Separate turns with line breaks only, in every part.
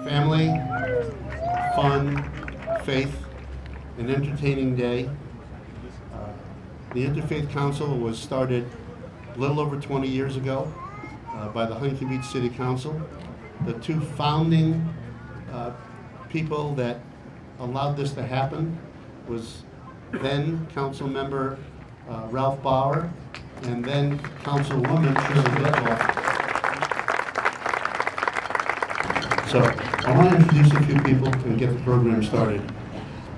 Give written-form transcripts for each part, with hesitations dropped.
Family, fun, faith, an entertaining day. The Interfaith Council was started a little over 20 years ago by the Huntington Beach City Council. The two founding people that allowed this to happen was then Council Member Ralph Bauer and then Councilwoman Shirley Detloff. So I want to introduce a few people and get the program started.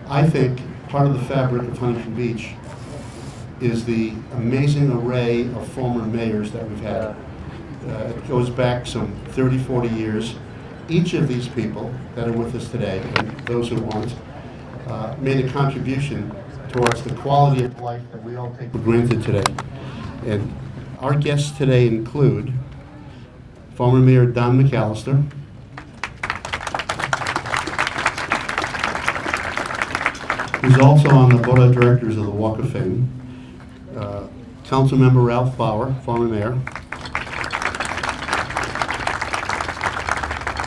I think part of the fabric of Huntington Beach is the amazing array of former mayors that we've had. It goes back some 30, 40 years. Each of these people that are with us today, and those who aren't, made a contribution towards the quality of life that we all take for granted today. And our guests today include former Mayor Don McAllister, who's also on the Board of Directors of the Walk of Fame, Councilmember Ralph Bauer, former mayor,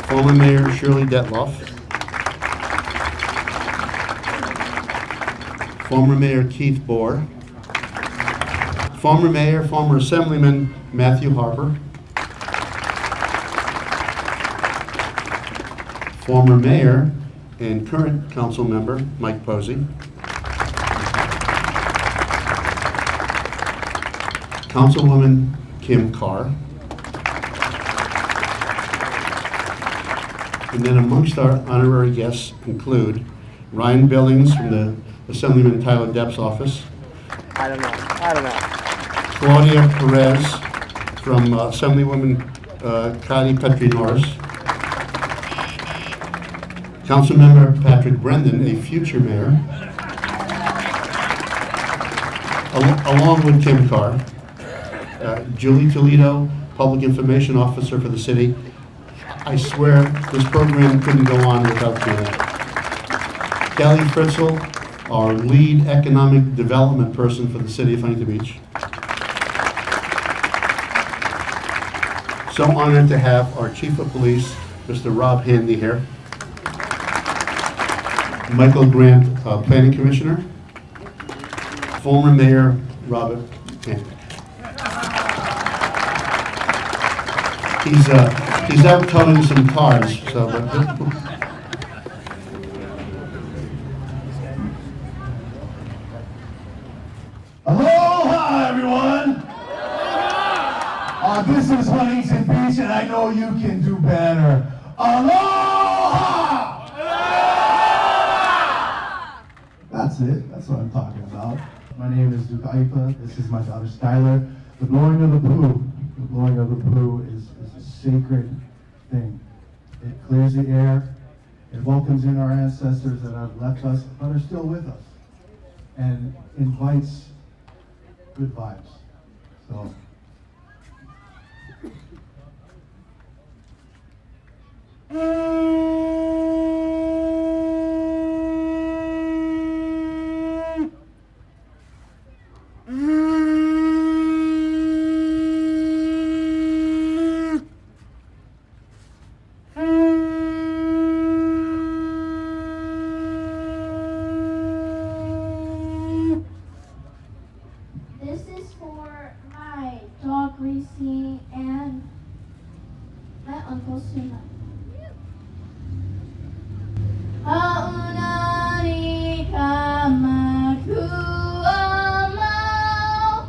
former Mayor Shirley Detloff, former Mayor Keith Bohr, former Mayor, former Assemblyman Matthew Harper, former Mayor and current Council Member Mike Posey, Councilwoman Kim Carr, and then amongst our honorary guests include Ryan Billings from the Assemblyman Tyler Depp's office,
I don't know.
Claudia Perez from Assemblywoman Connie Petrie-Norris, Councilmember Patrick Brendan, a future mayor, along with Kim Carr, Julie Toledo, Public Information Officer for the city. I swear this program couldn't go on without Julie. Kelly Fritzl, our lead economic development person for the city of Huntington Beach. So honored to have our Chief of Police, Mr. Rob Handy here. Michael Grant, Planning Commissioner. Former Mayor Robert Handy. He's out towing some cars, so.
Aloha, everyone! This is Huntington Beach, and I know you can do better. Aloha! That's it. That's what I'm talking about. My name is Duke Aipa. This is my daughter Skylar. The blowing of the blue is a sacred thing. It clears the air. It welcomes in our ancestors that have left us but are still with us, and invites good vibes. So.
This is for my dog Reese and my uncle Suna. Haunani kamaku amau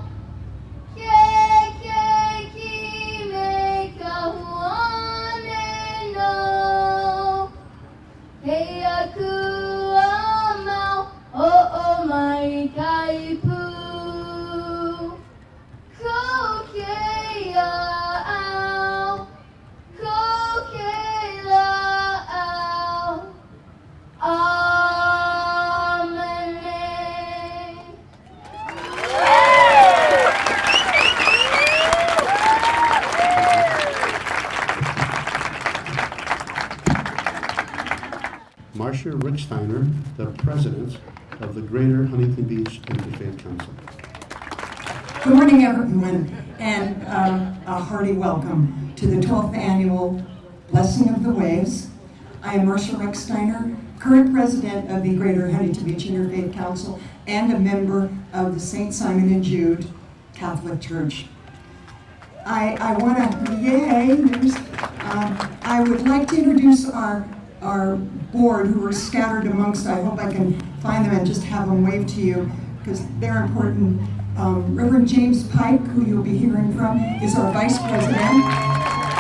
Marcia Ricksteiner, the President of the Greater Huntington Beach Interfaith Council.
Good morning, everyone, and a hearty welcome to the 12th Annual Blessing of the Waves. I am Marcia Ricksteiner, current President of the Greater Huntington Beach Interfaith Council and a member of the St. Simon and Jude Catholic Church. I would like to introduce our board, who are scattered amongst, I hope I can find them and just have them wave to you, because they're important. Reverend James Pike, who you'll be hearing from, is our Vice President.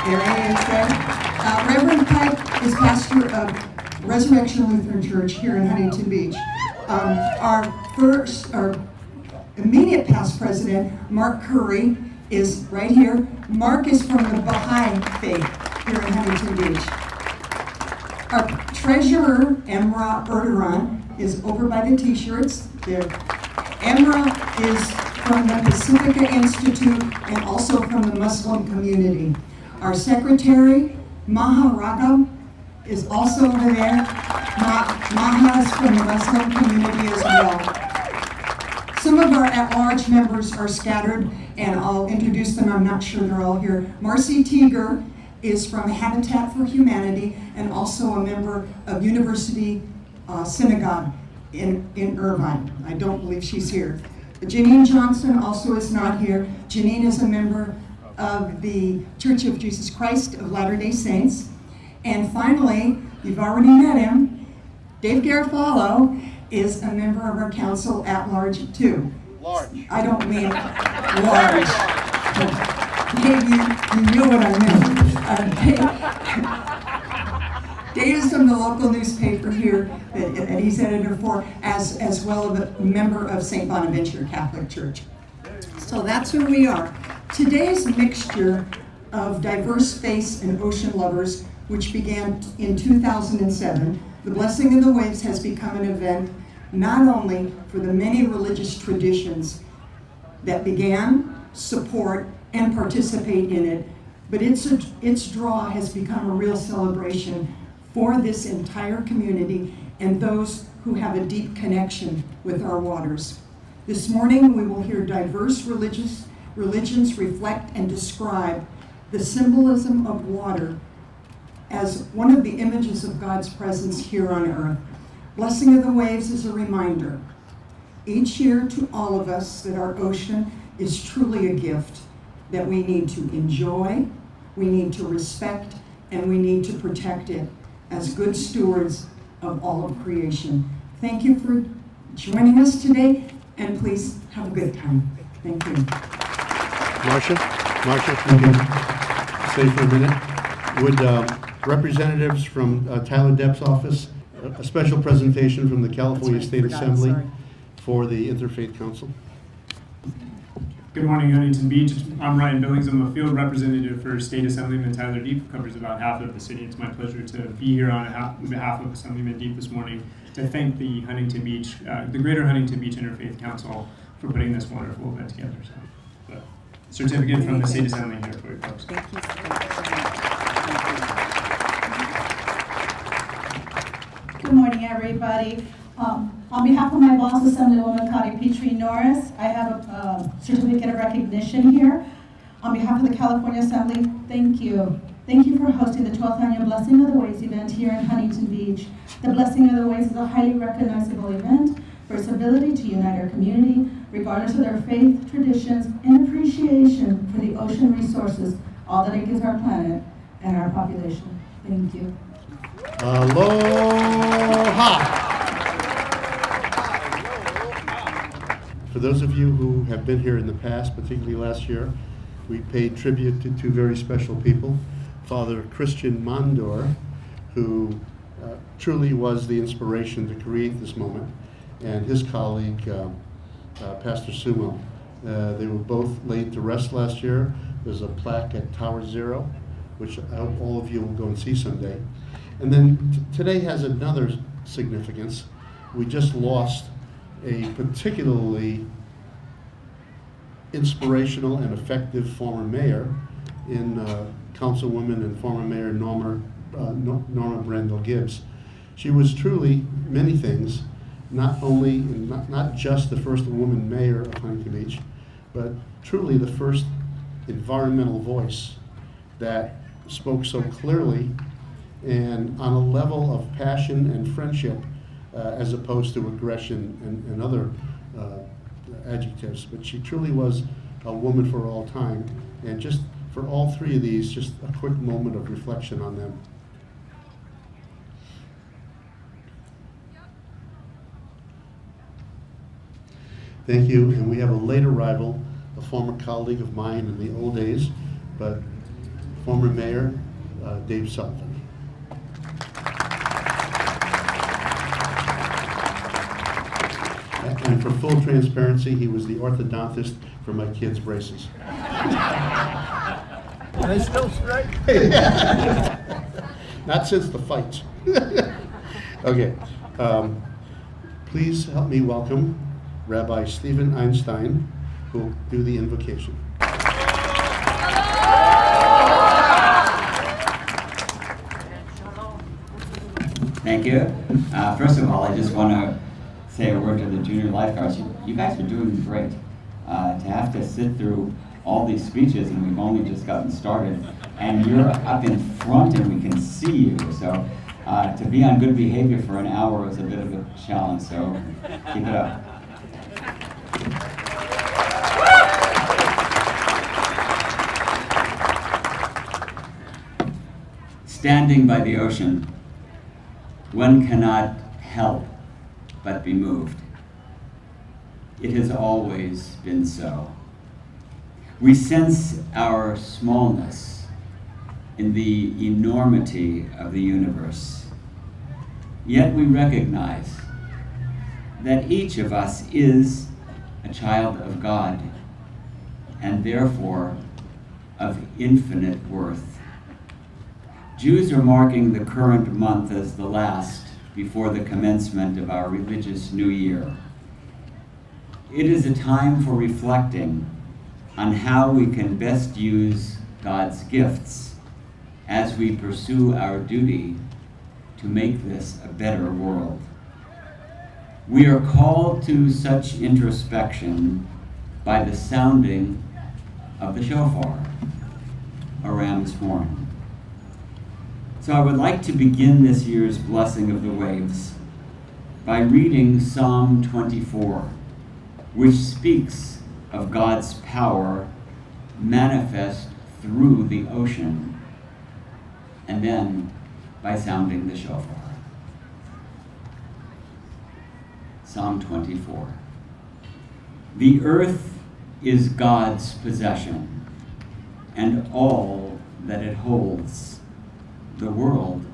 There he is there. Reverend Pike is pastor of Resurrection Lutheran Church here in Huntington Beach. Our immediate past president, Mark Curry, is right here. Mark is from the Baha'i faith here in Huntington Beach. Our treasurer, Emra Erdogan, is over by the t-shirts. There. Emra is from the Pacifica Institute and also from the Muslim community. Our secretary, Maha Raghav, is also over there. Maha is from the Muslim community as well. Some of our at-large members are scattered, and I'll introduce them. I'm not sure they're all here. Marcy Teeger is from Habitat for Humanity and also a member of University Synagogue in Irvine. I don't believe she's here. Janine Johnson also is not here. Janine is a member of the Church of Jesus Christ of Latter-day Saints. And finally, you've already met him, Dave Garofalo is a member of our council at large too.
Large.
I don't mean large. Dave, you knew what I meant. Dave is from the local newspaper here that he's editor for, as well as a member of St. Bonaventure Catholic Church. So that's who we are. Today's mixture of diverse faiths and ocean lovers, which began in 2007, the Blessing of the Waves has become an event not only for the many religious traditions that began, support, and participate in it, but its draw has become a real celebration for this entire community and those who have a deep connection with our waters. This morning, we will hear diverse religions reflect and describe the symbolism of water as one of the images of God's presence here on earth. Blessing of the Waves is a reminder each year to all of us that our ocean is truly a gift that we need to enjoy, we need to respect, and we need to protect it as good stewards of all of creation. Thank you for joining us today, and please have a good time. Thank you.
Marcia, if you can stay for a minute. Would representatives from Tyler Depp's office, a special presentation from the California State Assembly for the Interfaith Council.
Good morning, Huntington Beach. I'm Ryan Billings. I'm a field representative for State Assemblyman Tyler Deep, who covers about half of the city. It's my pleasure to be here on behalf of Assemblyman Deep this morning to thank the Huntington Beach, the Greater Huntington Beach Interfaith Council for putting this wonderful event together. So, the certificate from the State Assembly here for you folks.
Thank you so much.
Good morning, everybody. On behalf of my boss, Assemblywoman Connie Petrie Norris, I have a certificate of recognition here. On behalf of the California Assembly, thank you. Thank you for hosting the 12th Annual Blessing of the Waves event here in Huntington Beach. The Blessing of the Waves is a highly recognizable event for its ability to unite our community, regardless of their faith, traditions, and appreciation for the ocean resources, all that it gives our planet and our population. Thank you.
Aloha! For those of you who have been here in the past, particularly last year, we paid tribute to two very special people. Father Christian Mondor, who truly was the inspiration to create this moment, and his colleague, Pastor Sumo. They were both laid to rest last year. There's a plaque at Tower Zero, which I hope all of you will go and see someday. And then today has another significance. We just lost a particularly inspirational and effective former mayor in Councilwoman and former Mayor Norma Brendel Gibbs. She was truly many things, not just the first woman mayor of Huntington Beach, but truly the first environmental voice that spoke so clearly and on a level of passion and friendship as opposed to aggression and other adjectives. But she truly was a woman for all time. And just for all three of these, just a quick moment of reflection on them. Thank you, and we have a late arrival, a former colleague of mine in the old days, but former Mayor Dave Sullivan. And for full transparency, he was the orthodontist for my kids' braces.
They still straight?
Not since the fights. Okay. Please help me welcome Rabbi Stephen Einstein, who will do the invocation.
Thank you. First of all, I just want to say a word to the junior lifeguards. You guys are doing great. To have to sit through all these speeches and we've only just gotten started, and you're up in front and we can see you. So to be on good behavior for an hour is a bit of a challenge, so keep it up. Standing by the ocean, one cannot help but be moved. It has always been so. We sense our smallness in the enormity of the universe. Yet we recognize that each of us is a child of God and therefore of infinite worth. Jews are marking the current month as the last before the commencement of our religious new year. It is a time for reflecting on how we can best use God's gifts as we pursue our duty to make this a better world. We are called to such introspection by the sounding of the shofar, a ram's horn. So I would like to begin this year's Blessing of the Waves by reading Psalm 24, which speaks of God's power manifest through the ocean, and then by sounding the shofar. Psalm 24. The earth is God's possession, and all that it holds, the world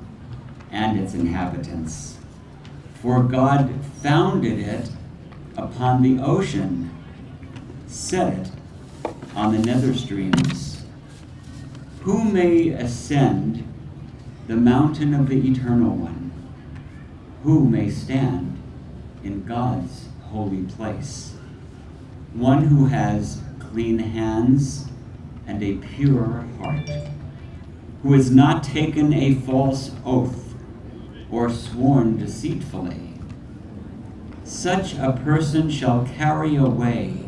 and its inhabitants. For God founded it upon the ocean, set it on the nether streams. Who may ascend the mountain of the Eternal One? Who may stand in God's holy place? One who has clean hands and a pure heart, who has not taken a false oath or sworn deceitfully. Such a person shall carry away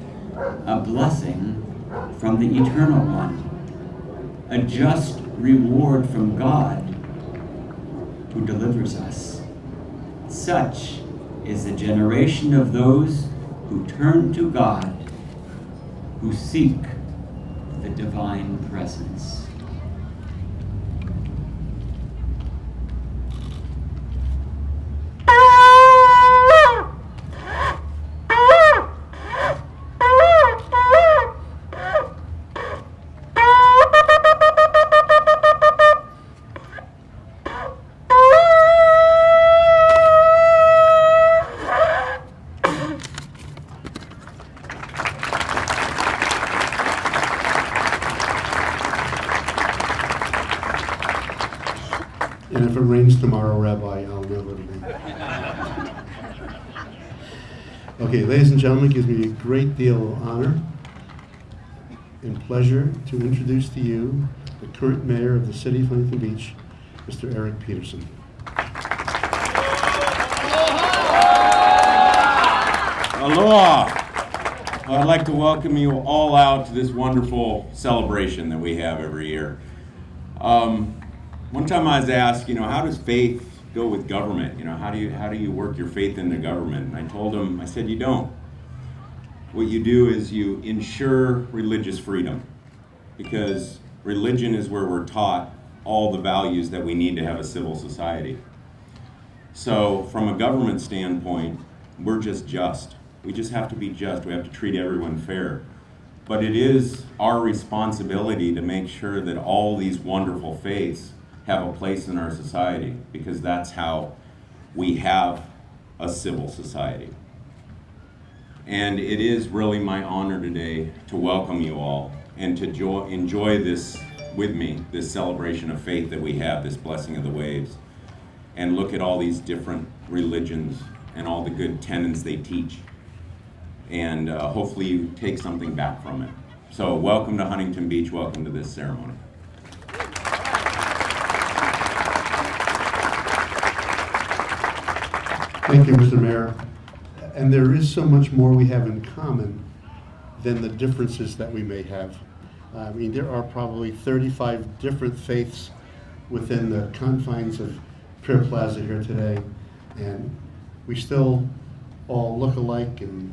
a blessing from the Eternal One, a just reward from God who delivers us. Such is the generation of those who turn to God, who seek the divine presence.
And if it rains tomorrow, Rabbi, I'll know what it is. Okay, ladies and gentlemen, it gives me a great deal of honor and pleasure to introduce to you the current mayor of the city of Huntington Beach, Mr. Eric Peterson.
Aloha! Well, I'd like to welcome you all out to this wonderful celebration that we have every year. One time I was asked, how does faith go with government? How do you work your faith into government? And I told him, I said, you don't. What you do is you ensure religious freedom, because religion is where we're taught all the values that we need to have a civil society. So from a government standpoint, we're just. We just have to be just. We have to treat everyone fair. But it is our responsibility to make sure that all these wonderful faiths have a place in our society, because that's how we have a civil society. And it is really my honor today to welcome you all and to enjoy this with me, this celebration of faith that we have, this blessing of the waves, and look at all these different religions and all the good tenets they teach. And hopefully you take something back from it. So welcome to Huntington Beach, welcome to this ceremony.
Thank you, Mr. Mayor. And there is so much more we have in common than the differences that we may have. I mean, there are probably 35 different faiths within the confines of Pier Plaza here today, and we still all look alike and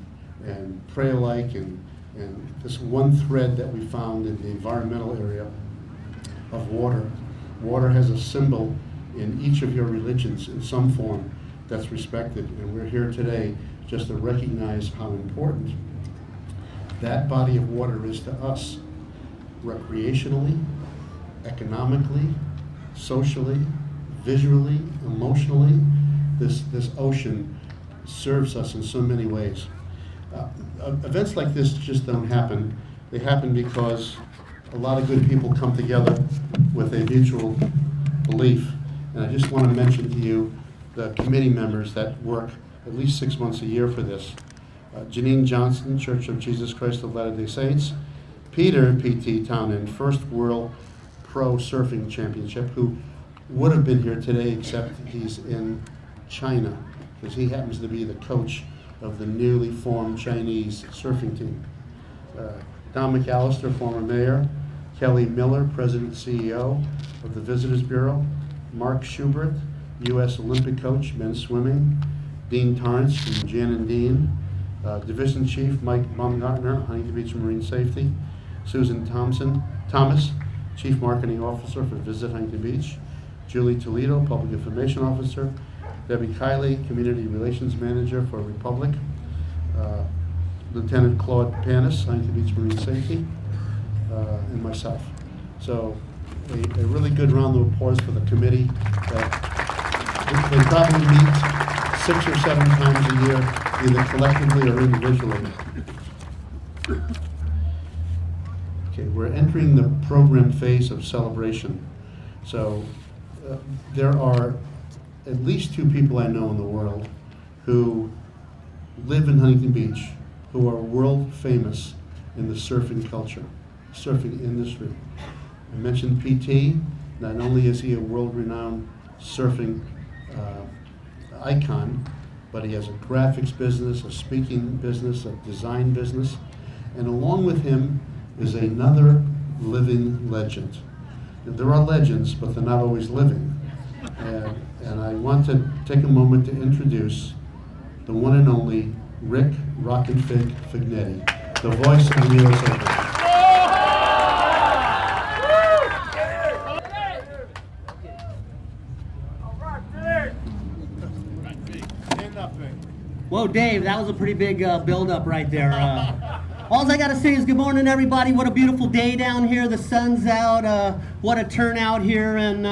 pray alike, and this one thread that we found in the environmental area of water. Water has a symbol in each of your religions in some form that's respected, and we're here today just to recognize how important that body of water is to us, recreationally, economically, socially, visually, emotionally. This ocean serves us in so many ways. Events like this just don't happen. They happen because a lot of good people come together with a mutual belief. And I just want to mention to you the committee members that work at least 6 months a year for this. Janine Johnson, Church of Jesus Christ of Latter-day Saints. Peter P.T. Townend, First World Pro Surfing Championship, who would have been here today except he's in China, because he happens to be the coach of the newly formed Chinese surfing team. Don McAllister, former mayor. Kelly Miller, president and CEO of the Visitors Bureau. Mark Schubert, U.S. Olympic coach, men's swimming. Dean Torrance from Jan and Dean. Division Chief Mike Baumgartner, Huntington Beach Marine Safety. Susan Thomas, Chief Marketing Officer for Visit Huntington Beach. Julie Toledo, Public Information Officer. Debbie Kiley, Community Relations Manager for Republic. Lieutenant Claude Panis, Huntington Beach Marine Safety, and myself. So a really good round of applause for the committee. They probably meet 6 or 7 times a year, either collectively or individually. Okay, we're entering the program phase of celebration. So there are at least 2 people I know in the world who live in Huntington Beach, who are world famous in the surfing culture, surfing industry. I mentioned PT. Not only is he a world-renowned surfing icon, but he has a graphics business, a speaking business, a design business, and along with him is another living legend. And there are legends, but they're not always living. And I want to take a moment to introduce the one and only Rick Rockin' Fig Fignetti, the voice of the U.S. Open.
Whoa, Dave, that was a pretty big build-up right there. All I got to say is good morning, everybody. What a beautiful day down here. The sun's out. What a turnout here. And,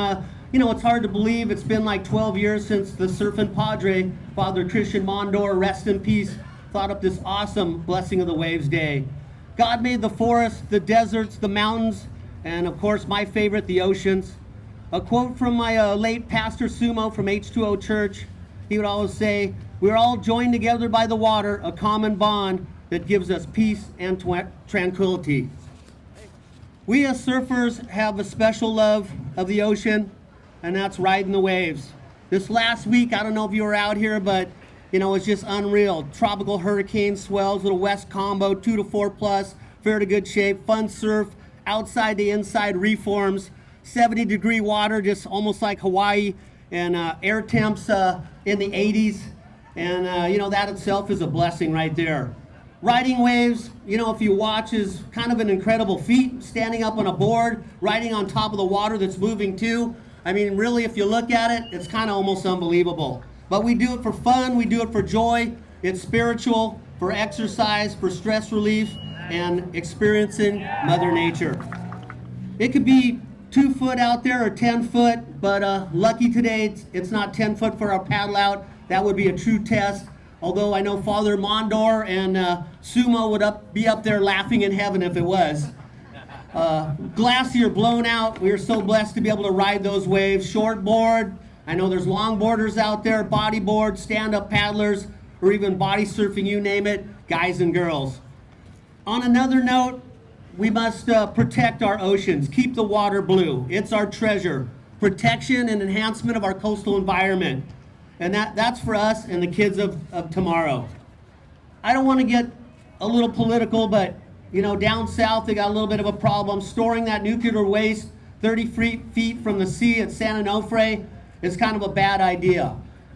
it's hard to believe it's been like 12 years since the surfing padre, Father Christian Mondor, rest in peace, thought up this awesome Blessing of the Waves Day. God made the forests, the deserts, the mountains, and, of course, my favorite, the oceans. A quote from my late Pastor Sumo from H2O Church. He would always say, "We're all joined together by the water, a common bond that gives us peace and tranquility." We as surfers have a special love of the ocean, and that's riding the waves. This last week, I don't know if you were out here, but You know, it's just unreal. Tropical hurricane swells, little west combo, 2 to 4 plus, fair to good shape, fun surf, outside to inside reforms, 70-degree water, just almost like Hawaii, and air temps in the 80s. And, you know, that itself is a blessing right there. Riding waves, you know, if you watch, is kind of an incredible feat. Standing up on a board, riding on top of the water that's moving too. I mean, really, if you look at it, it's kind of almost unbelievable. But we do it for fun, we do it for joy. It's spiritual, for exercise, for stress relief, and experiencing Mother Nature. It could be 2 foot out there or 10 foot, but lucky today it's not 10 foot for our paddle out. That would be a true test. Although I know Father Mondor and Sumo would be up there laughing in heaven if it was. Glacier blown out. We are so blessed to be able to ride those waves. Short board. I know there's long boarders out there, bodyboard, stand-up paddlers, or even body surfing, you name it, guys and girls. On another note, we must protect our oceans, keep the water blue. It's our treasure. Protection and enhancement of our coastal environment. And that's for us and the kids of tomorrow. I don't want to get a little political, but you know, down south they got a little bit of a problem. Storing that nuclear waste 30 feet from the sea at San Onofre is kind of a bad idea.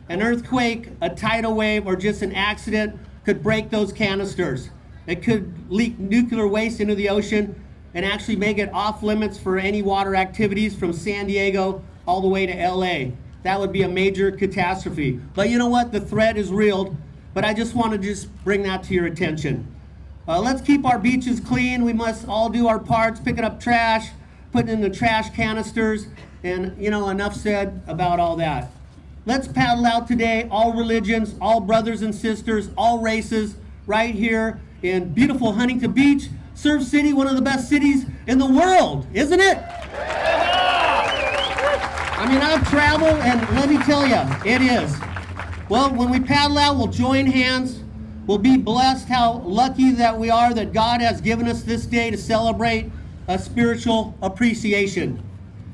An earthquake, a tidal wave, or just an accident could break those canisters. It could leak nuclear waste into the ocean and actually make it off limits for any water activities from San Diego all the way to LA. That would be a major catastrophe. But you know what? The threat is real, but I just want to bring that to your attention. Let's keep our beaches clean. We must all do our parts, picking up trash, putting in the trash canisters, and you know, enough said about all that. Let's paddle out today, all religions, all brothers and sisters, all races, right here in beautiful Huntington Beach, Surf City, one of the best cities in the world, isn't it? I mean, I've traveled, and let me tell you, it is. Well, when we paddle out, we'll join hands. We'll be blessed. How lucky that we are that God has given us this day to celebrate a spiritual appreciation.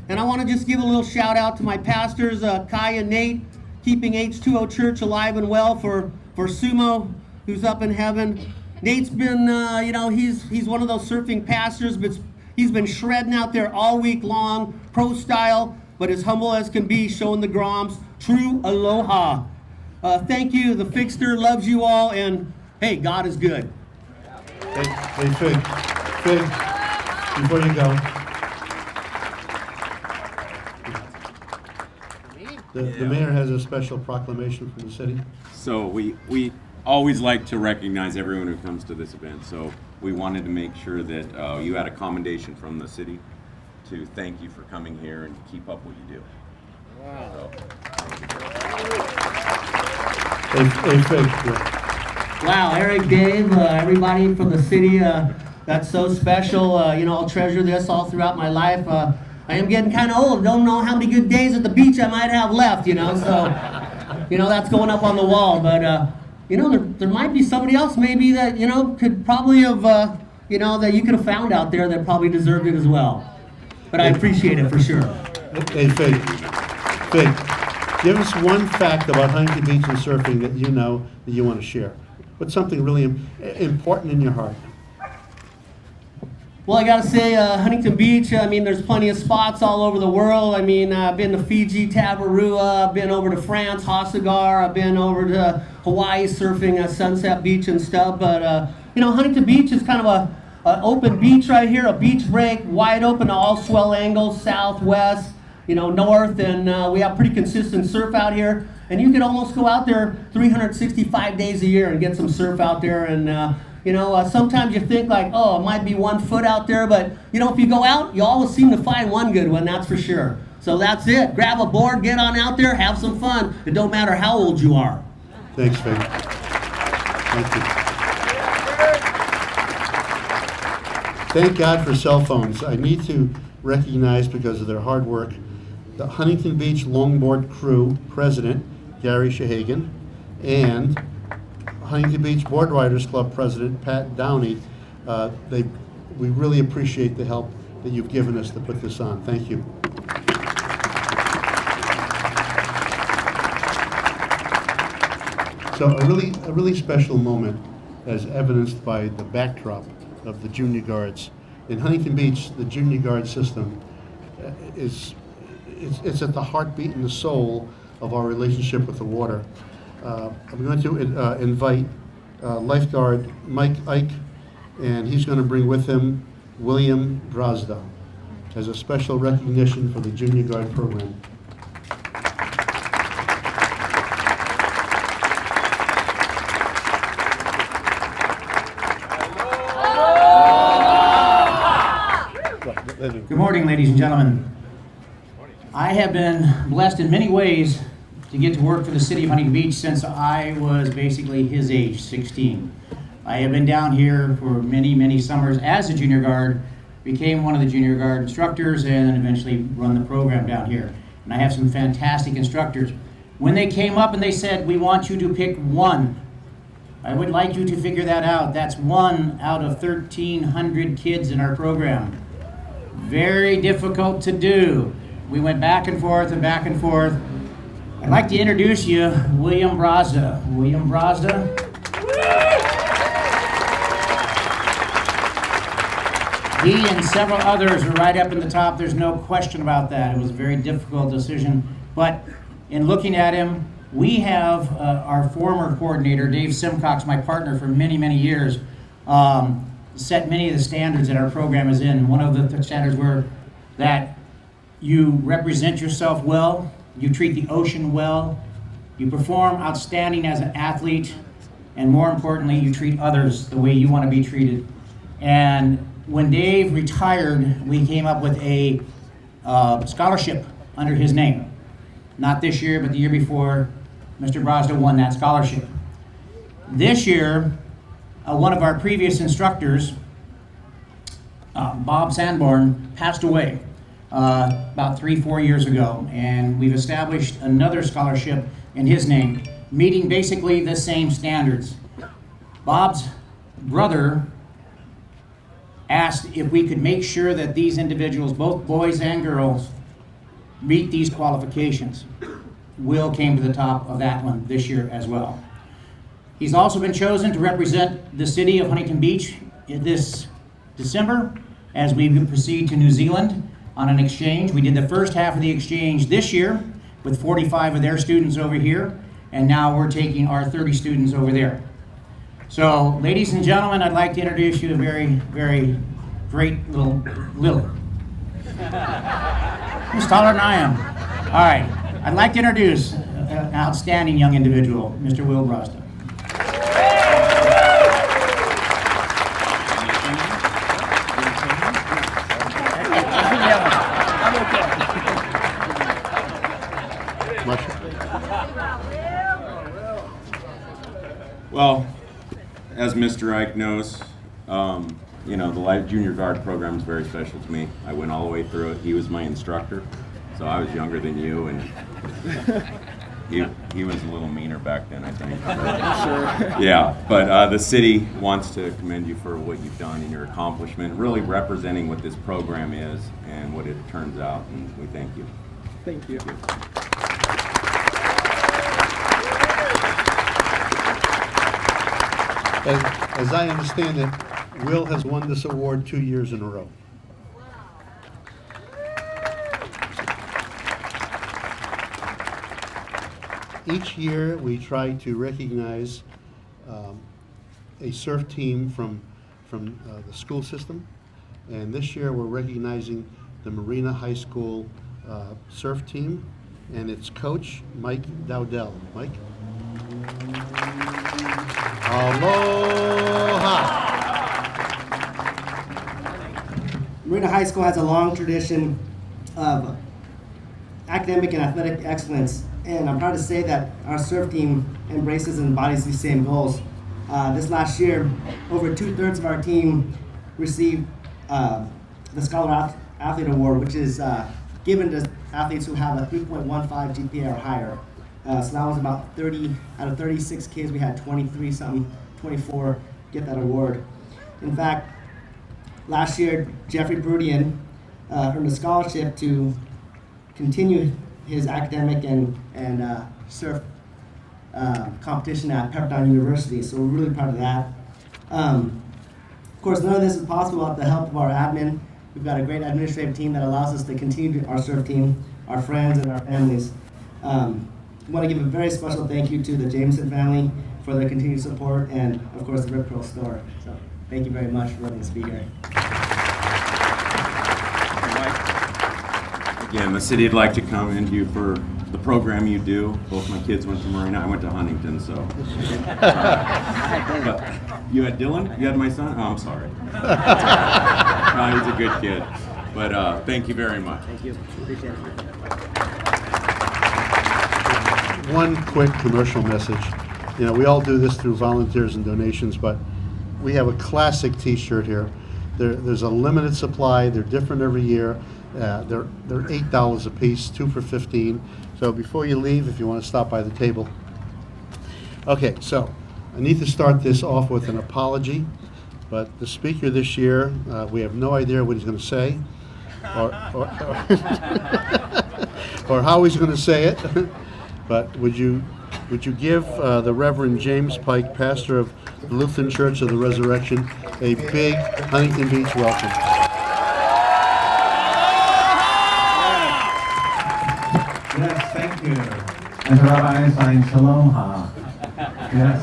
And I want to just give a little shout out to my pastors, Kai and Nate, keeping H2O Church alive and well for Sumo, who's up in heaven. Nate's been, you know, he's one of those surfing pastors, but he's been shredding out there all week long, pro style, but as humble as can be, showing the Groms true aloha. Thank you. The Fixter loves you all, and hey, God is good.
Hey, Fig, before you go, the mayor has a special proclamation from the city.
So we always like to recognize everyone who comes to this event. So we wanted to make sure that you had a commendation from the city to thank you for coming here and keep up what you do. Wow.
Hey, Fig, yeah.
Wow, Eric, Dave, everybody from the city, that's so special. You know, I'll treasure this all throughout my life. I am getting kind of old. Don't know how many good days at the beach I might have left, you know, so, you know, that's going up on the wall. But, you know, there might be somebody else maybe that, you know, could probably have, you know, that you could have found out there that probably deserved it as well. But I appreciate it for sure.
Hey, Fig, give us one fact about Huntington Beach and surfing that you know that you want to share. What's something really important in your heart?
Well, I gotta say, Huntington Beach, I mean, there's plenty of spots all over the world. I mean, I've been to Fiji, Tavarua, I've been over to France, Hossegor, I've been over to Hawaii surfing at Sunset Beach and stuff. But, you know, Huntington Beach is kind of an open beach right here, a beach break, wide open to all swell angles, south, west, you know, north, and we have pretty consistent surf out here. And you could almost go out there 365 days a year and get some surf out there. And, you know, sometimes you think like, oh, it might be 1 foot out there, but, you know, if you go out, you always seem to find one good one, that's for sure. So that's it. Grab a board, get on out there, have some fun. It don't matter how old you are.
Thanks, Fig. Thank you. Thank God for cell phones. I need to recognize, because of their hard work, the Huntington Beach Longboard Crew President, Gary Shahagan, and Huntington Beach Board Riders Club President, Pat Downey. We really appreciate the help that you've given us to put this on. Thank you. So a really special moment, as evidenced by the backdrop of the junior guards. In Huntington Beach, the junior guard system it's at the heartbeat and the soul of our relationship with the water. I'm going to invite lifeguard Mike Ike, and he's going to bring with him William Brazda as a special recognition for the junior guard program.
Good morning, ladies and gentlemen. I have been blessed in many ways to get to work for the city of Huntington Beach since I was basically his age, 16. I have been down here for many, many summers as a junior guard, became one of the junior guard instructors, and then eventually run the program down here. And I have some fantastic instructors. When they came up and they said, we want you to pick one, I would like you to figure that out. That's 1 out of 1,300 kids in our program. Very difficult to do. We went back and forth and back and forth. I'd like to introduce you, William Brazda. William Brazda. He and several others are right up in the top. There's no question about that. It was a very difficult decision. But in looking at him, we have our former coordinator, Dave Simcox, my partner for many, many years, set many of the standards that our program is in. One of the standards were that you represent yourself well, you treat the ocean well, you perform outstanding as an athlete, and more importantly, you treat others the way you want to be treated. And when Dave retired, we came up with a scholarship under his name. Not this year, but the year before, Mr. Brazda won that scholarship. This year, one of our previous instructors, Bob Sanborn, passed away about 3-4 years ago, and we've established another scholarship in his name, meeting basically the same standards. Bob's brother asked if we could make sure that these individuals, both boys and girls, meet these qualifications. Will came to the top of that one this year as well. He's also been chosen to represent the city of Huntington Beach this December as we proceed to New Zealand on an exchange. We did the first half of the exchange this year with 45 of their students over here, and now we're taking our 30 students over there. So, ladies and gentlemen, I'd like to introduce you to a very, very great little. He's taller than I am. All right, I'd like to introduce an outstanding young individual, Mr. Will Brazda.
Well, as Mr. Ike knows, you know, the Life Junior Guard program is very special to me. I went all the way through it. He was my instructor, so I was younger than you, and he was a little meaner back then, I think. Sure. Yeah, but the city wants to commend you for what you've done and your accomplishment, really representing what this program is and what it turns out, and we thank you.
Thank you.
As I understand it, Will has won this award 2 years in a row. Each year, we try to recognize a surf team from the school system, and this year we're recognizing the Marina High School surf team and its coach, Mike Dowdell. Mike? Aloha!
Marina High School has a long tradition of academic and athletic excellence, and I'm proud to say that our surf team embraces and embodies these same goals. This last year, over 2/3 of our team received the Scholar Athlete Award, which is given to athletes who have a 3.15 GPA or higher. So that was about 30 out of 36 kids. We had 24 get that award. In fact, last year, Jeffrey Brudian earned a scholarship to continue his academic and surf competition at Pepperdine University, so we're really proud of that. Of course, none of this is possible without the help of our admin. We've got a great administrative team that allows us to continue our surf team, our friends, and our families. I want to give a very special thank you to the Jameson family for their continued support, and of course the Rip Curl store. So thank you very much for letting us be here.
Again, the city would like to commend you for the program you do. Both my kids went to Marina. I went to Huntington, so. But you had Dylan? You had my son? Oh, I'm sorry. No, he's a good kid. But thank you very much.
Thank you. Appreciate it.
One quick commercial message. You know, we all do this through volunteers and donations, but we have a classic T-shirt here. There's a limited supply. They're different every year. They're $8 a piece, 2 for $15. So before you leave, if you want to stop by the table. Okay, so I need to start this off with an apology, but the speaker this year, we have no idea what he's going to say, or how he's going to say it. But would you give the Reverend James Pike, pastor of the Lutheran Church of the Resurrection, a big Huntington Beach welcome?
Yes, thank you. And to Rabbi Einstein, shalom ha. Yes.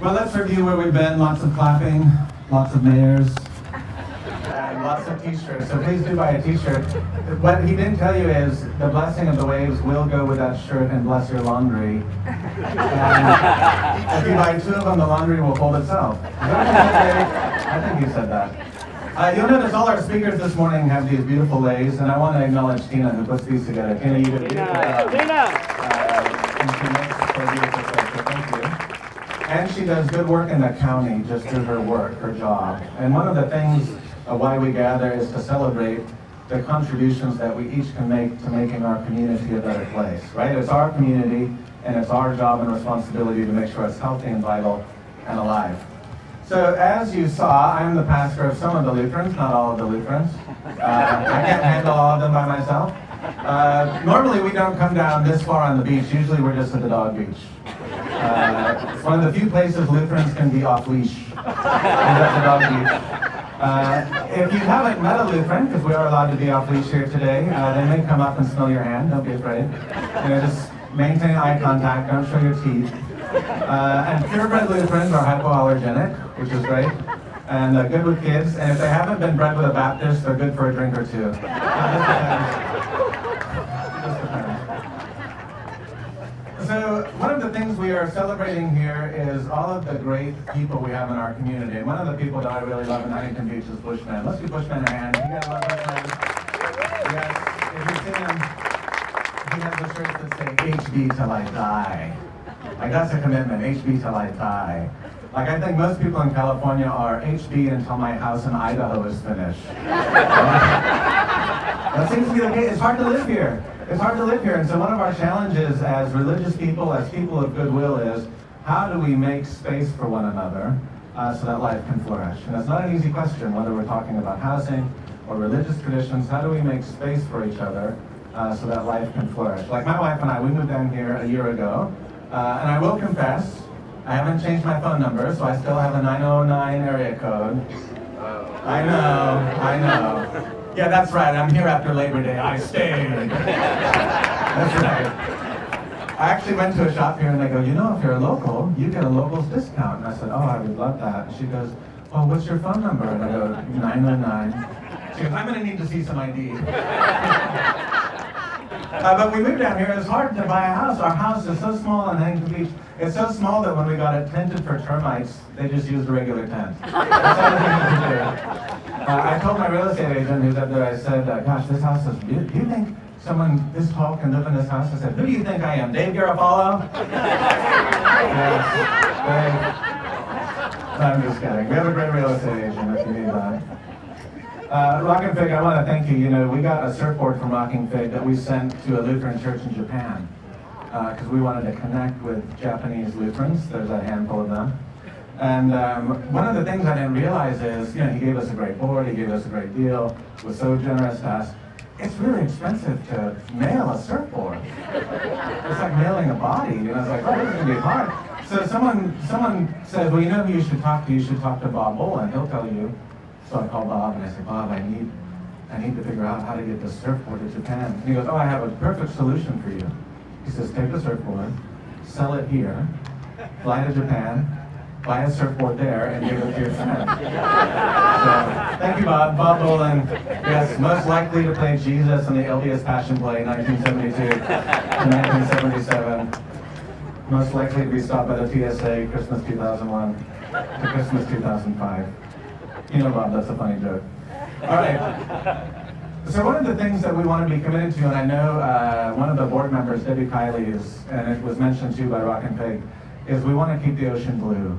Well, let's review where we've been. Lots of clapping, lots of mayors, and lots of t-shirts. So please do buy a t-shirt. What he didn't tell you is the blessing of the waves will go with that shirt and bless your laundry. And if you buy 2 of them, the laundry will fold itself. Is that what you said, Dave? I think you said that. You'll notice all our speakers this morning have these beautiful lays, and I want to acknowledge Tina who puts these together. Tina, you did a beautiful job. And she makes it so beautiful, so thank you. And she does good work in the county just through her work, her job. And one of the things why we gather is to celebrate the contributions that we each can make to making our community a better place, right? It's our community, and it's our job and responsibility to make sure it's healthy and vital and alive. So as you saw, I'm the pastor of some of the Lutherans, not all of the Lutherans. I can't handle all of them by myself. Normally we don't come down this far on the beach. Usually we're just at the dog beach. It's one of the few places Lutherans can be off leash. Is at the dog beach. If you haven't met a Lutheran, because we are allowed to be off leash here today, they may come up and smell your hand. Don't be afraid. Just maintain eye contact. Don't show your teeth. And purebred Lutherans are hypoallergenic, which is great, and good with kids. And if they haven't been bred with a Baptist, they're good for a drink or two. So one of the things we are celebrating here is all of the great people we have in our community. And one of the people that I really love in Huntington Beach is Bushman. Let's give Bushman a hand. You guys love Bushman? Yes. If you see him, he has the shirts that say HB till I die. Like, that's a commitment, HB till I die. Like, I think most people in California are HB until my house in Idaho is finished. That seems to be the case. It's hard to live here. It's hard to live here. And so one of our challenges as religious people, as people of goodwill, is how do we make space for one another so that life can flourish? And it's not an easy question, whether we're talking about housing or religious traditions. How do we make space for each other so that life can flourish? Like my wife and I, we moved down here a year ago. And I will confess, I haven't changed my phone number, so I still have a 909 area code. I know. Yeah, that's right, I'm here after Labor Day, I stayed. That's right. I actually went to a shop here and they go, you know, if you're a local, you get a local's discount. And I said, oh, I would love that. And she goes, oh, what's your phone number? And I go, 909. She goes, I'm gonna need to see some ID. But we moved down here, it's hard to buy a house. Our house is so small in Huntington Beach. It's so small that when we got it tented for termites, they just used a regular tent. That's all we could do. I told my real estate agent who's up there, I said, gosh, this house is beautiful. Do you think someone this tall can live in this house? I said, who do you think I am, Dave Garofalo? Yes, Dave. No, I'm just kidding. We have a great real estate agent if you need that. Rockin' Fig, I want to thank you. You know, we got a surfboard from Rockin' Fig that we sent to a Lutheran church in Japan because we wanted to connect with Japanese Lutherans. There's a handful of them. And one of the things I didn't realize is, you know, he gave us a great board, he gave us a great deal, was so generous to us. it's really expensive to mail a surfboard. It's like mailing a body. You know, it's like, oh, this is gonna be hard. So someone said, well, you know who you should talk to? You should talk to Bob Boland. He'll tell you. So I called Bob and I said, Bob, I need to figure out how to get this surfboard to Japan. And he goes, oh, I have a perfect solution for you. He says, take the surfboard, sell it here, fly to Japan, buy a surfboard there, and give it to your friend. So, thank you, Bob. Bob Boland, yes, most likely to play Jesus in the LDS Passion Play, 1972 to 1977. Most likely to be stopped by the TSA, Christmas 2001 to Christmas 2005. You know, Bob, that's a funny joke. All right. So one of the things that we want to be committed to, and I know one of the board members, Debbie Kiley, and it was mentioned too by Rock and Pig, is we want to keep the ocean blue.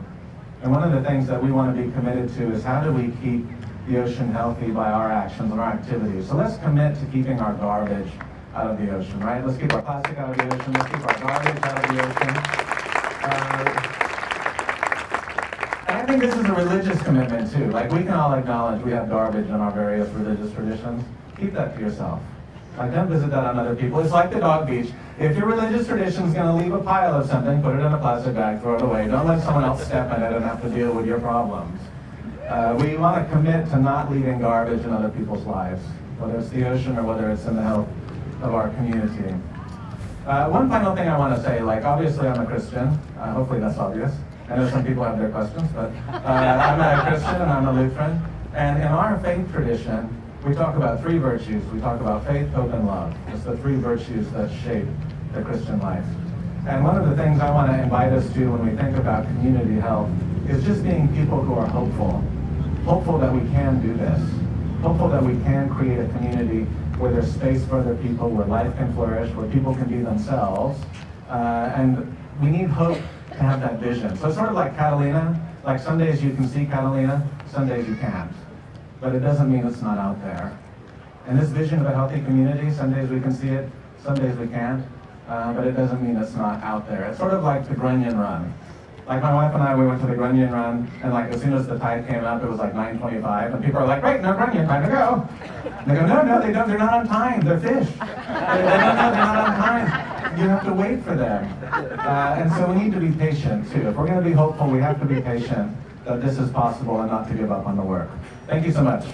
And one of the things that we want to be committed to is how do we keep the ocean healthy by our actions and our activities. So let's commit to keeping our garbage out of the ocean, right? Let's keep our plastic out of the ocean. Let's keep our garbage out of the ocean. And I think this is a religious commitment too. Like, we can all acknowledge we have garbage in our various religious traditions. Keep that to yourself. Like, don't visit that on other people. It's like the dog beach. If your religious tradition is going to leave a pile of something, put it in a plastic bag, throw it away. Don't let someone else step in it and have to deal with your problems. We want to commit to not leaving garbage in other people's lives, whether it's the ocean or whether it's in the health of our community. One final thing I want to say, like, obviously I'm a Christian. Hopefully that's obvious. I know some people have their questions, but I'm a Christian and I'm a Lutheran. And in our faith tradition, we talk about three virtues. We talk about faith, hope, and love. It's the three virtues that shape the Christian life. And one of the things I want to invite us to when we think about community health is just being people who are hopeful. Hopeful that we can do this. Hopeful that we can create a community where there's space for other people, where life can flourish, where people can be themselves. And we need hope to have that vision. So it's sort of like Catalina. Like, some days you can see Catalina, some days you can't. But it doesn't mean it's not out there. And this vision of a healthy community, some days we can see it, some days we can't, but it doesn't mean it's not out there. It's sort of like the Grunion Run. Like, my wife and I, we went to the Grunion Run, and like, as soon as the tide came up, it was like 9:25, and people are like, great, no Grunion, time to go. And they go, no, they don't, they're not on time, they're fish. They don't know, they're not on time. You have to wait for them. And so we need to be patient too. If we're gonna be hopeful, we have to be patient that this is possible and not to give up on the work. Thank you so much.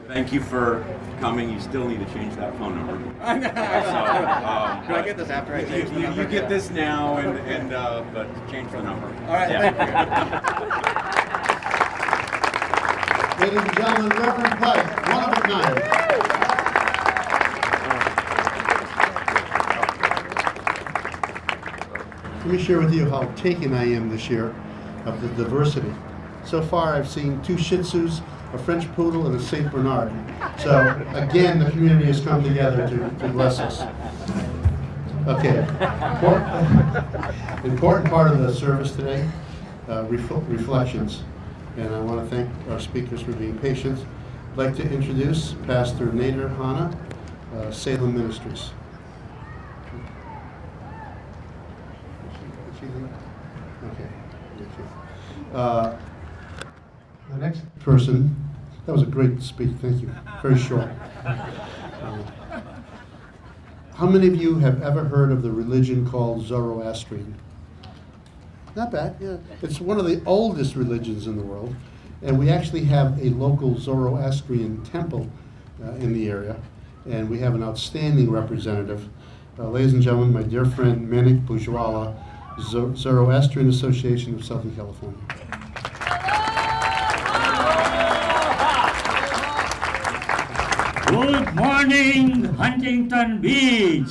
Thank you for coming. You still need to change that phone number.
I know.
So,
Do I get this after I change the number?
You get this now, but change the number.
All right,
Yeah.
thank you.
Ladies and gentlemen, Reverend Pike, one of a kind. Let me share with you how taken I am this year of the diversity. So far, I've seen 2 Shih Tzus, a French Poodle, and a Saint Bernard. So again, the community has come together to bless us. Okay. Important part of the service today, reflections. And I want to thank our speakers for being patient. I'd like to introduce Pastor Nader Hanna, Salem Ministries. Okay. The next person, that was a great speech, thank you. Very short. How many of you have ever heard of the religion called Zoroastrian? Not bad, yeah. It's one of the oldest religions in the world, and we actually have a local Zoroastrian temple in the area, and we have an outstanding representative. Ladies and gentlemen, my dear friend Manik Bujwala, Zoroastrian Association of Southern California.
Good morning, Huntington Beach.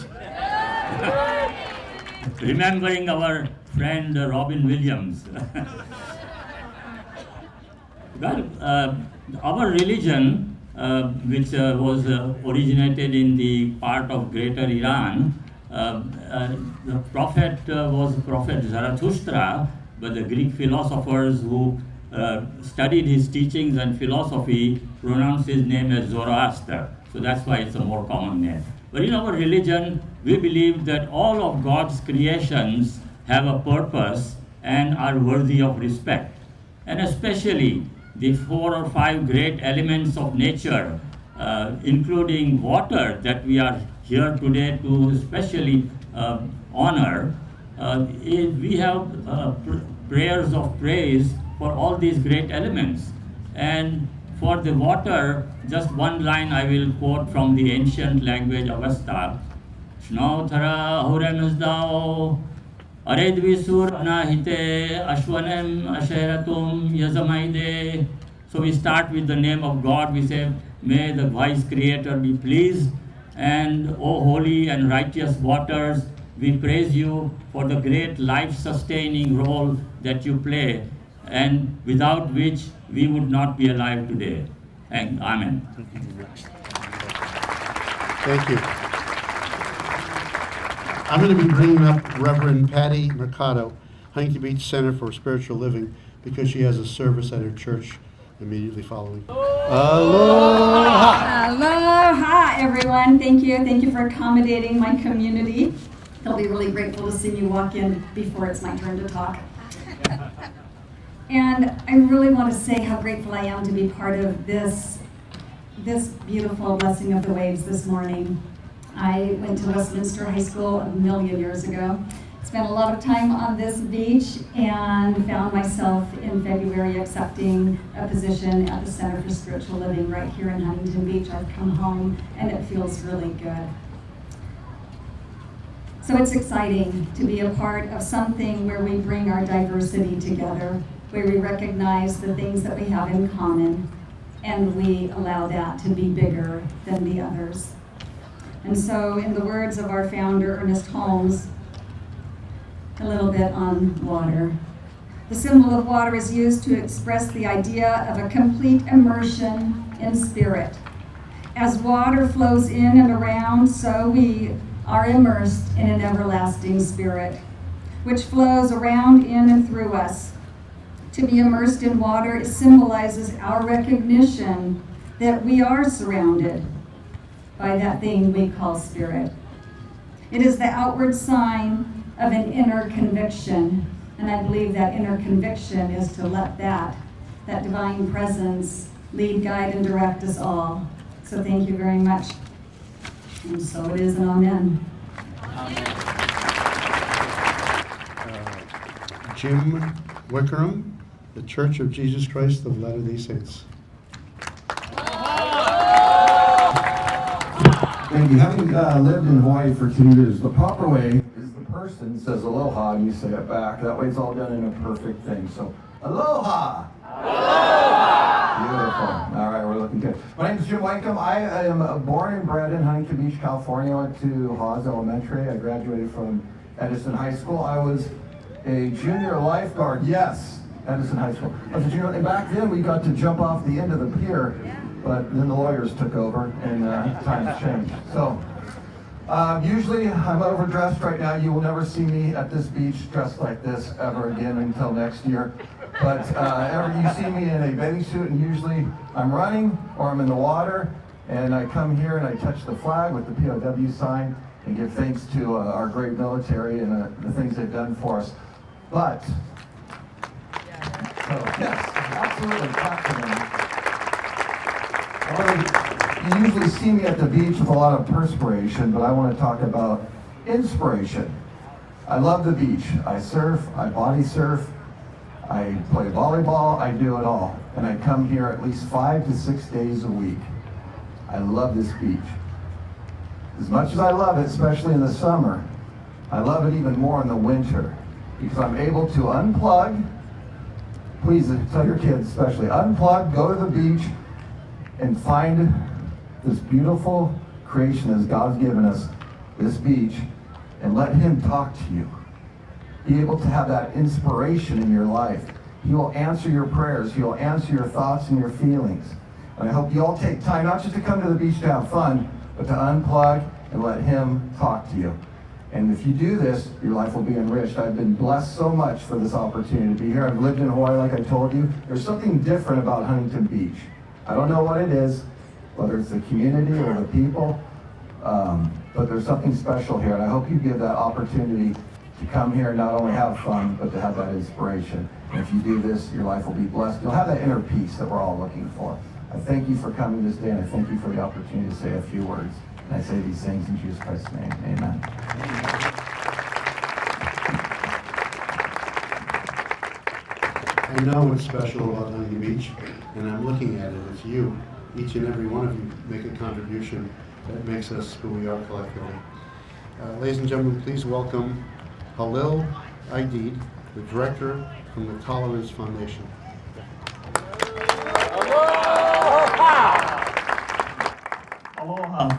Remembering our friend Robin Williams. Well, our religion, which was originated in the part of Greater Iran, the prophet was Prophet Zarathustra, but the Greek philosophers who studied his teachings and philosophy pronounced his name as Zoroaster. So that's why it's a more common name. But in our religion, we believe that all of God's creations have a purpose and are worthy of respect. And especially the 4 or 5 great elements of nature, including water that we are here today to especially honor. We have prayers of praise for all these great elements. And for the water, just one line I will quote from the ancient language Avesta. Shnautara Huremisdao Aredvisur Anahite Ashwanem Asheratum Yazamaide. So we start with the name of God. We say, may the wise Creator be pleased. And O holy and righteous waters, we praise you for the great life-sustaining role that you play, and without which we would not be alive today. Amen.
Thank you. I'm going to be bringing up Reverend Patty Mercado, Huntington Beach Center for Spiritual Living, because she has a service at her church immediately following. Aloha!
Aloha, everyone. Thank you. Thank you for accommodating my community. They'll be really grateful to see me walk in before it's my turn to talk. And I really want to say how grateful I am to be part of this beautiful blessing of the waves this morning. I went to Westminster High School a million years ago. Spent a lot of time on this beach and found myself in February accepting a position at the Center for Spiritual Living right here in Huntington Beach. I've come home and it feels really good. So it's exciting to be a part of something where we bring our diversity together, where we recognize the things that we have in common, and we allow that to be bigger than the others. And so, in the words of our founder, Ernest Holmes, a little bit on water. The symbol of water is used to express the idea of a complete immersion in spirit. As water flows in and around, so we are immersed in an everlasting spirit, which flows around, in, and through us. To be immersed in water symbolizes our recognition that we are surrounded by that thing we call spirit. It is the outward sign of an inner conviction, and I believe that inner conviction is to let that divine presence lead, guide, and direct us all. So thank you very much. And so it is, and amen.
Jim Wickerham, the Church of Jesus Christ of Latter-day Saints.
Thank you. Having lived in Hawaii for 2 years, the proper way is the person says aloha and you say it back. That way it's all done in a perfect thing. So, aloha! Aloha! Beautiful. All right, we're looking good. My name is Jim Wickham. I am born and bred in Huntington Beach, California. I went to Haas Elementary. I graduated from Edison High School. I was a junior lifeguard. Yes, Edison High School. I was a junior, and back then we got to jump off the end of the pier. But then the lawyers took over, and times changed. So, usually I'm overdressed right now. You will never see me at this beach dressed like this ever again until next year. But ever you see me in a bathing suit, and usually I'm running or I'm in the water, and I come here and I touch the flag with the POW sign and give thanks to our great military and the things they've done for us. But, so yes, absolutely, clap to them. You usually see me at the beach with a lot of perspiration, but I want to talk about inspiration. I love the beach. I surf, I body surf, I play volleyball, I do it all. And I come here at least 5 to 6 days a week. I love this beach. As much as I love it, especially in the summer, I love it even more in the winter because I'm able to unplug. Please tell your kids especially, unplug, go to the beach, and find this beautiful creation as God's given us, this beach, and let Him talk to you. Be able to have that inspiration in your life. He will answer your prayers. He will answer your thoughts and your feelings. And I hope you all take time, not just to come to the beach to have fun, but to unplug and let Him talk to you. And if you do this, your life will be enriched. I've been blessed so much for this opportunity to be here. I've lived in Hawaii, like I told you. There's something different about Huntington Beach. I don't know what it is, whether it's the community or the people, but there's something special here, and I hope you give that opportunity to come here and not only have fun, but to have that inspiration. And if you do this, your life will be blessed. You'll have that inner peace that we're all looking for. I thank you for coming this day, and I thank you for the opportunity to say a few words. And I say these things in Jesus Christ's name. Amen.
I know what's special about Huntington Beach, and I'm looking at it. It's you. Each and every one of you make a contribution that makes us who we are collectively. Ladies and gentlemen, please welcome Halil Aidid, the director from the Tolerance Foundation.
Aloha.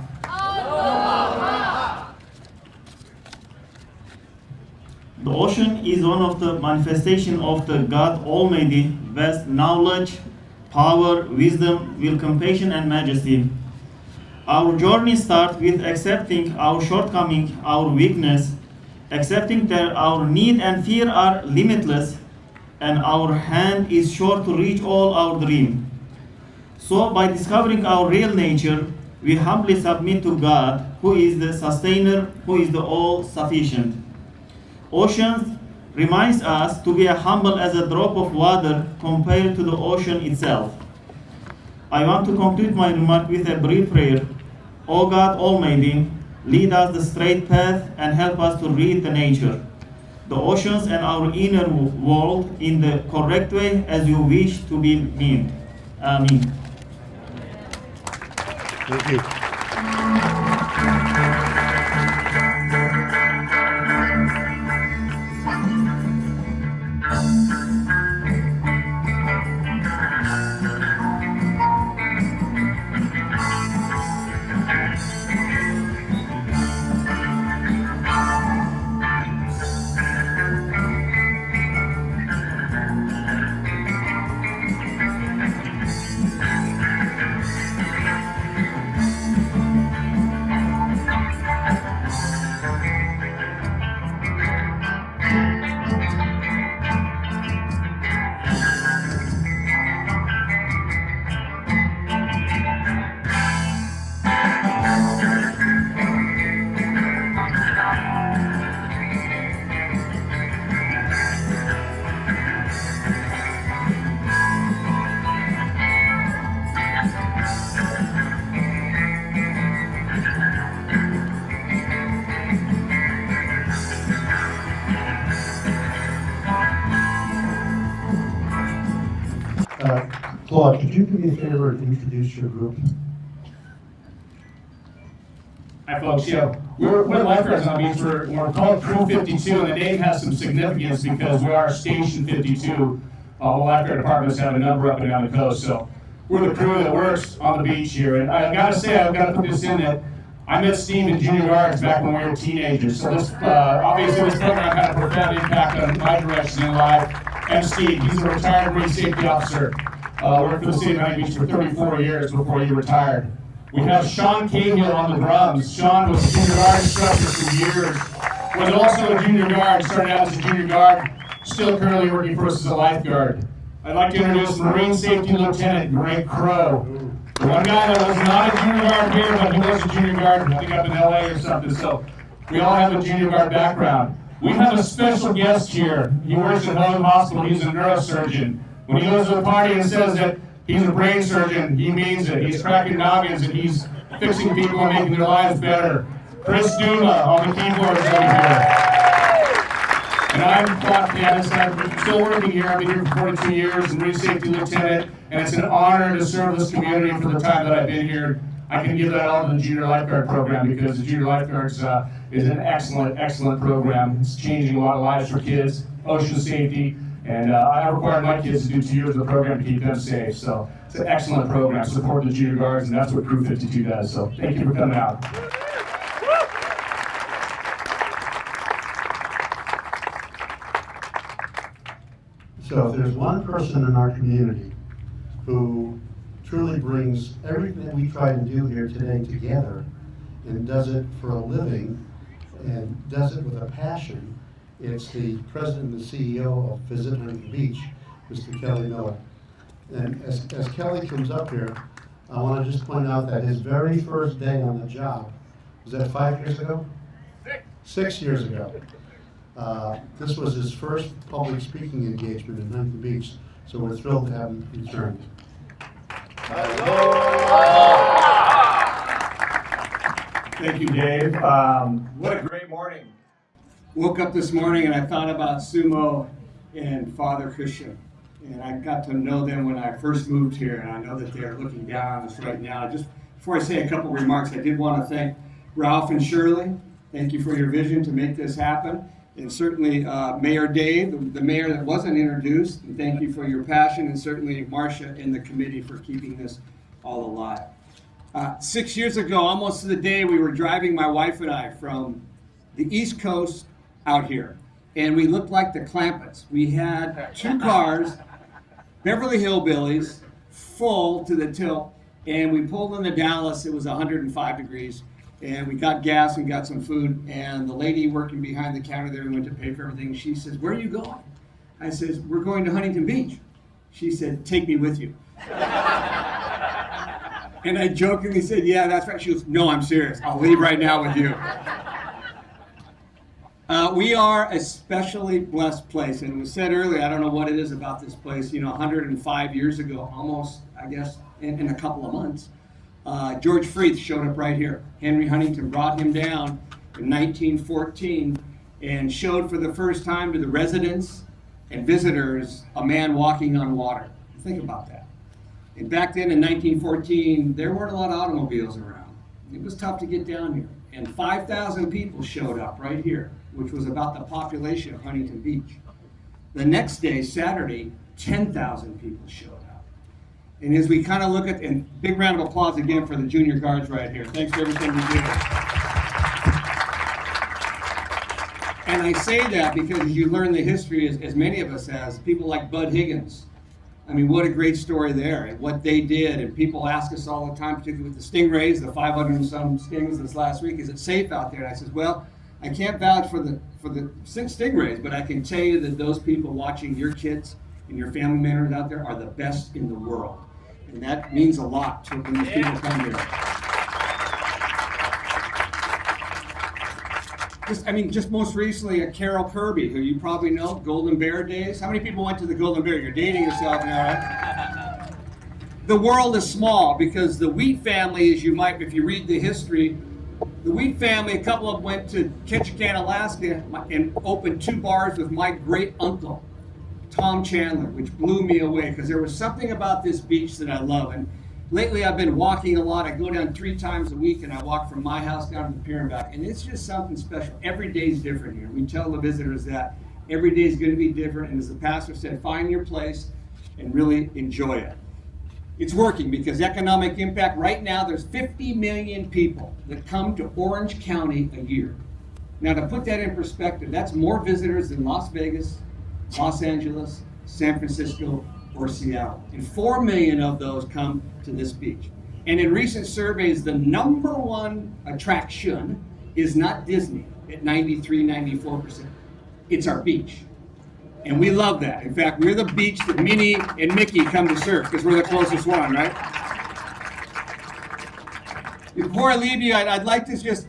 The ocean is one of the manifestation of the God Almighty, vast knowledge, power, wisdom, will, compassion, and majesty. Our journey starts with accepting our shortcoming, our weakness, accepting that our need and fear are limitless, and our hand is short to reach all our dream. So by discovering our real nature, we humbly submit to God, who is the sustainer, who is the all-sufficient. Oceans reminds us to be humble as a drop of water compared to the ocean itself. I want to conclude my remark with a brief prayer. O God Almighty, lead us the straight path and help us to read the nature, the oceans and our inner world in the correct way as you wish to be named. Amen.
Thank you. Claude, could you do me a favor and introduce your group?
Hi, folks. Yeah, we're lifeguards on the beach. We're called Crew 52, and the name has some significance because we are Station 52. All lifeguard departments have a number up and down the coast, so we're the crew that works on the beach here. And I gotta say, I've got to put this in that I met Steve in junior guards back when we were teenagers. So this, obviously, this program had a profound impact on my direction in life. And Steve, he's a retired Marine Safety Officer. Worked for the city of Huntington Beach for 34 years before he retired. We have Sean Cahill on the drums. Sean was a junior guard instructor for years. Was also a junior guard, started out as a junior guard, still currently working for us as a lifeguard. I'd like to introduce Marine Safety Lieutenant Greg Crow. The one guy that was not a junior guard here, but he was a junior guard, I think up in LA or something, so we all have a junior guard background. We have a special guest here. He works at Home Hospital, he's a neurosurgeon. When he goes to a party and says that he's a brain surgeon, he means it. He's cracking noggins and he's fixing people and making their lives better. Chris Duma on the keyboards over here. And I'm Claude Pianist, I'm still working here. I've been here for 42 years, Marine Safety Lieutenant, and it's an honor to serve this community for the time that I've been here. I can give that all to the Junior Lifeguard Program because the Junior Lifeguards is an excellent, excellent program. It's changing a lot of lives for kids, ocean safety, and I required my kids to do 2 years of the program to keep them safe. So it's an excellent program, support the junior guards, and that's what Crew 52 does. So thank you for coming out.
So if there's one person in our community who truly brings everything that we try to do here today together and does it for a living and does it with a passion, it's the president and the CEO of Visit Huntington Beach, Mr. Kelly Miller. And as Kelly comes up here, I want to just point out that his very first day on the job, was that 5 years ago? 6 years ago. This was his first public speaking engagement in Huntington Beach, so we're thrilled to have him return.
Thank you, Dave. What a great morning. Woke up this morning and I thought about Sumo and Father Christian. And I got to know them when I first moved here, and I know that they're looking down on us right now. Just before I say a couple remarks, I did want to thank Ralph and Shirley. Thank you for your vision to make this happen. And certainly Mayor Dave, the mayor that wasn't introduced, and thank you for your passion, and certainly Marcia and the committee for keeping this all alive. 6 years ago, almost to the day, we were driving, my wife and I, from the East Coast out here. And we looked like the Clampetts. We had 2 cars, Beverly Hillbillies, full to the tilt. And we pulled into Dallas, it was 105 degrees. And we got gas and got some food. And the lady working behind the counter there, we went to pay for everything. She says, "Where are you going?" I says, "We're going to Huntington Beach." She said, "Take me with you." And I jokingly said, "Yeah, that's right." She goes, "No, I'm serious. I'll leave right now with you." We are a specially blessed place. And it was said earlier, I don't know what it is about this place, 105 years ago, almost, I guess, in a couple of months, George Freeth showed up right here. Henry Huntington brought him down in 1914 and showed for the first time to the residents and visitors a man walking on water. Think about that. And back then in 1914, there weren't a lot of automobiles around. It was tough to get down here. And 5,000 people showed up right here, which was about the population of Huntington Beach. The next day, Saturday, 10,000 people showed up. And as we kind of look at, and big round of applause again for the junior guards right here. Thanks for everything you do. And I say that because as you learn the history, as many of us has, people like Bud Higgins. I mean, what a great story there, and what they did. And people ask us all the time, particularly with the stingrays, the 500 and some stings this last week, is it safe out there? And I said, well, I can't vouch for the stingrays, but I can tell you that those people watching your kids and your family members out there are the best in the world. And that means a lot to when these people come here. Just most recently, Carol Kirby, who you probably know, Golden Bear days. How many people went to the Golden Bear? You're dating yourself now, right? The world is small because the Wheat family, as you might, if you read the history, the Wheat family, a couple of them went to Ketchikan, Alaska, and opened 2 bars with my great uncle, Tom Chandler, which blew me away because there was something about this beach that I love. And lately I've been walking a lot. I go down 3 times a week and I walk from my house down to the pier and back. And it's just something special. Every day is different here. We tell the visitors that every day is going to be different. And as the pastor said, find your place and really enjoy it. It's working because economic impact, right now there's 50 million people that come to Orange County a year. Now to put that in perspective, that's more visitors than Las Vegas, Los Angeles, San Francisco, or Seattle. And 4 million of those come to this beach. And in recent surveys, the #1 attraction is not Disney at 93, 94%. It's our beach. And we love that. In fact, we're the beach that Minnie and Mickey come to surf because we're the closest one, right? Before I leave you, I'd like to just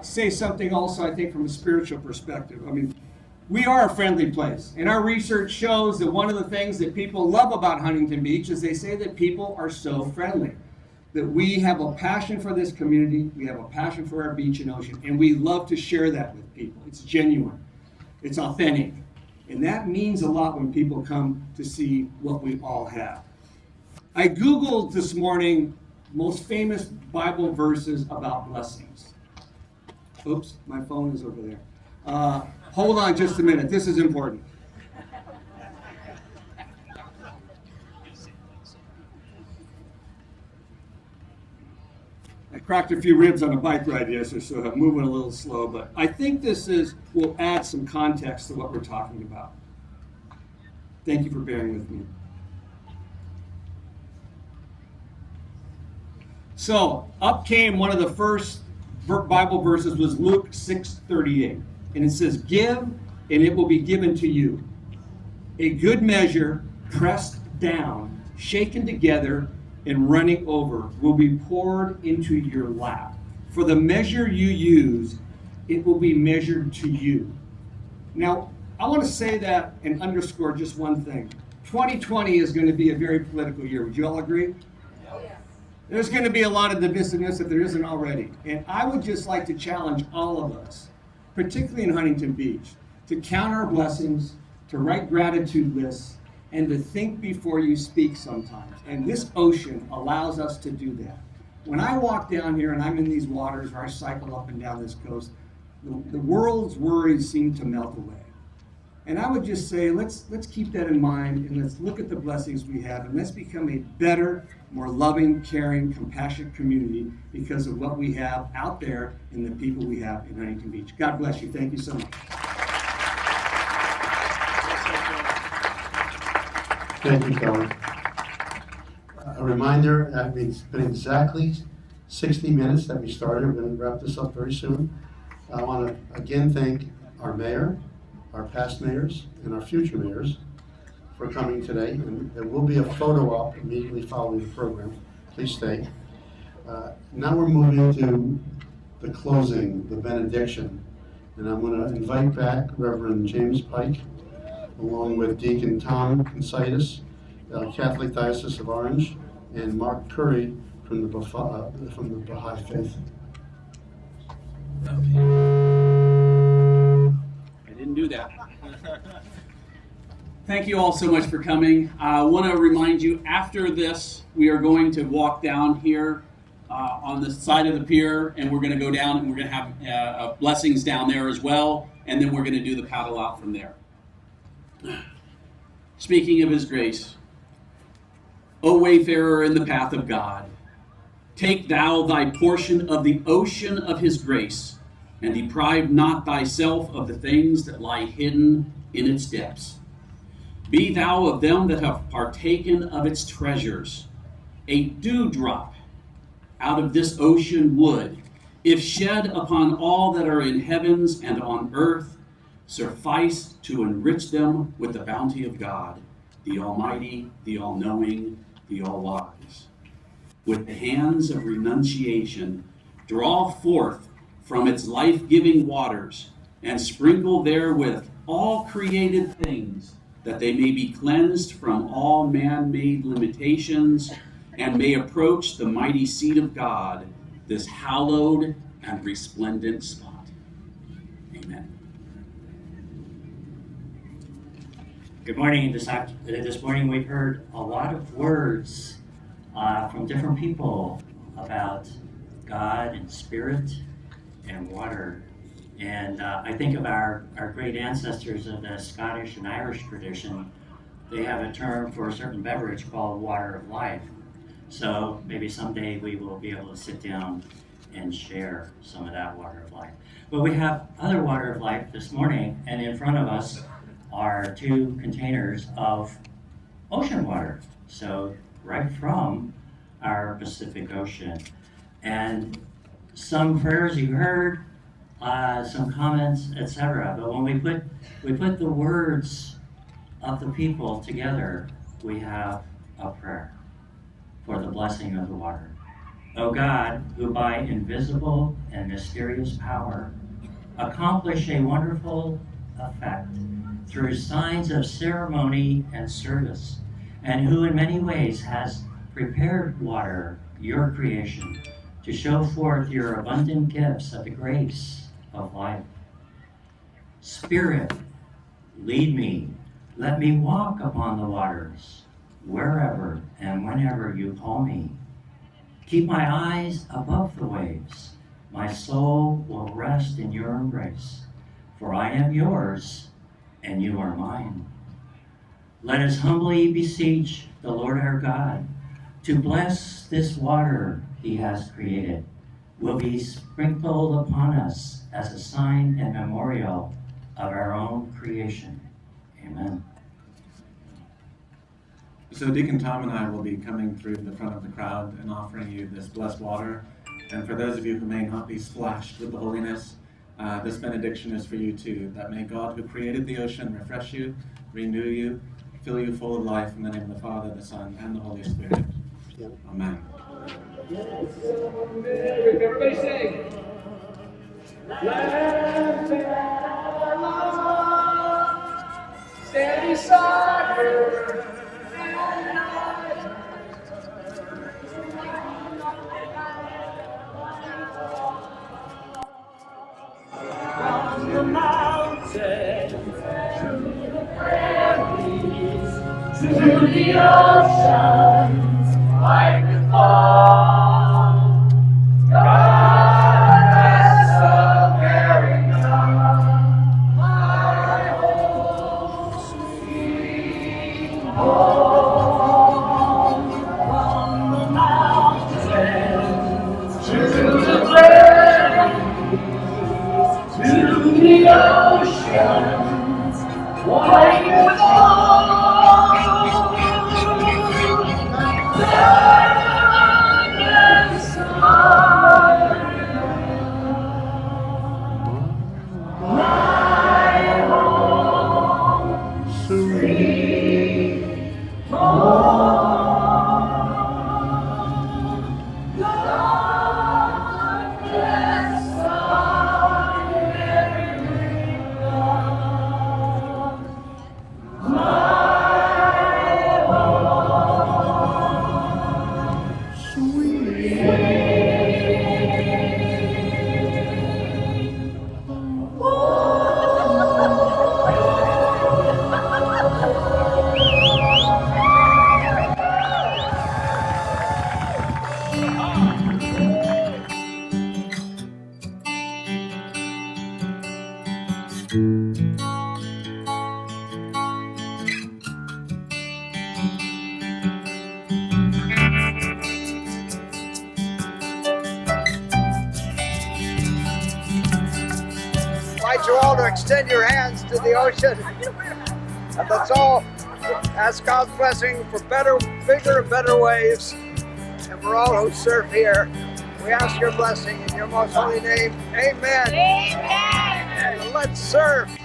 say something also, I think, from a spiritual perspective. I mean, we are a friendly place. And our research shows that one of the things that people love about Huntington Beach is they say that people are so friendly. That we have a passion for this community, we have a passion for our beach and ocean, and we love to share that with people. It's genuine, it's authentic. And that means a lot when people come to see what we all have. I Googled this morning most famous Bible verses about blessings. Oops, my phone is over there. Hold on just a minute, this is important. I cracked a few ribs on a bike ride yesterday, so I'm moving a little slow, but I think this will add some context to what we're talking about. Thank you for bearing with me. So, up came one of the first Bible verses was Luke 6:38, and it says, "Give, and it will be given to you. A good measure, pressed down, shaken together, and running over will be poured into your lap. For the measure you use, it will be measured to you." Now, I want to say that and underscore just one thing. 2020 is going to be a very political year. Would you all agree? There's going to be a lot of divisiveness if there isn't already. And I would just like to challenge all of us, particularly in Huntington Beach, to count our blessings, to write gratitude lists, and to think before you speak sometimes. And this ocean allows us to do that. When I walk down here and I'm in these waters or I cycle up and down this coast, the world's worries seem to melt away. And I would just say, let's keep that in mind, and let's look at the blessings we have, and let's become a better, more loving, caring, compassionate community because of what we have out there and the people we have in Huntington Beach. God bless you. Thank you so much.
Thank you, Kelly. A reminder, it's been exactly 60 minutes that we started. We're going to wrap this up very soon. I want to again thank our mayor, our past mayors, and our future mayors for coming today. And there will be a photo op immediately following the program. Please stay. Now we're moving to the closing, the benediction. And I'm going to invite back Reverend James Pike, along with Deacon Tom Consitis, Catholic Diocese of Orange, and Mark Curry from the Baha'i Faith.
I didn't do that. Thank you all so much for coming. I want to remind you, after this, we are going to walk down here on the side of the pier, and we're going to go down and we're going to have blessings down there as well, and then we're going to do the paddle out from there. Speaking of His grace, O wayfarer in the path of God, take thou thy portion of the ocean of His grace, and deprive not thyself of the things that lie hidden in its depths. Be thou of them that have partaken of its treasures. A dewdrop out of this ocean would, if shed upon all that are in heavens and on earth, suffice to enrich them with the bounty of God, the Almighty, the All-Knowing, the All-Wise. With the hands of renunciation, draw forth from its life-giving waters, and sprinkle therewith all created things, that they may be cleansed from all man-made limitations, and may approach the mighty seat of God, this hallowed and resplendent spot. Amen.
Good morning. This morning we heard a lot of words from different people about God and spirit and water. And I think of our great ancestors of the Scottish and Irish tradition. They have a term for a certain beverage called water of life. So maybe someday we will be able to sit down and share some of that water of life. But we have other water of life this morning, and in front of us are 2 containers of ocean water. So right from our Pacific Ocean. And some prayers you heard, some comments, etc. But when we put the words of the people together, we have a prayer for the blessing of the water. O God, who by invisible and mysterious power accomplish a wonderful effect through signs of ceremony and service, and who in many ways has prepared water, your creation, to show forth your abundant gifts of the grace of life. Spirit, lead me, let me walk upon the waters, wherever and whenever you call me. Keep my eyes above the waves. My soul will rest in your embrace, for I am yours and you are mine. Let us humbly beseech the Lord our God to bless this water he has created, will be sprinkled upon us as a sign and memorial of our own creation. Amen.
So Deacon Tom and I will be coming through the front of the crowd and offering you this blessed water. And for those of you who may not be splashed with the holiness, this benediction is for you too, that may God who created the ocean refresh you, renew you, fill you full of life in the name of the Father, the Son, and the Holy Spirit. Amen.
Everybody sing.
From the mountains to the prairies to the oceans, like the fall. God has America, my home, sweet home. From the mountains to the prairies to the oceans, white with land and sun. My home, sweet home. God bless America, my home,
I invite you all to extend your hands to the ocean, and let's all ask God's blessing for better, bigger and better waves, and for all who serve here. We ask your blessing in your most holy name. Amen. Amen. And let's serve.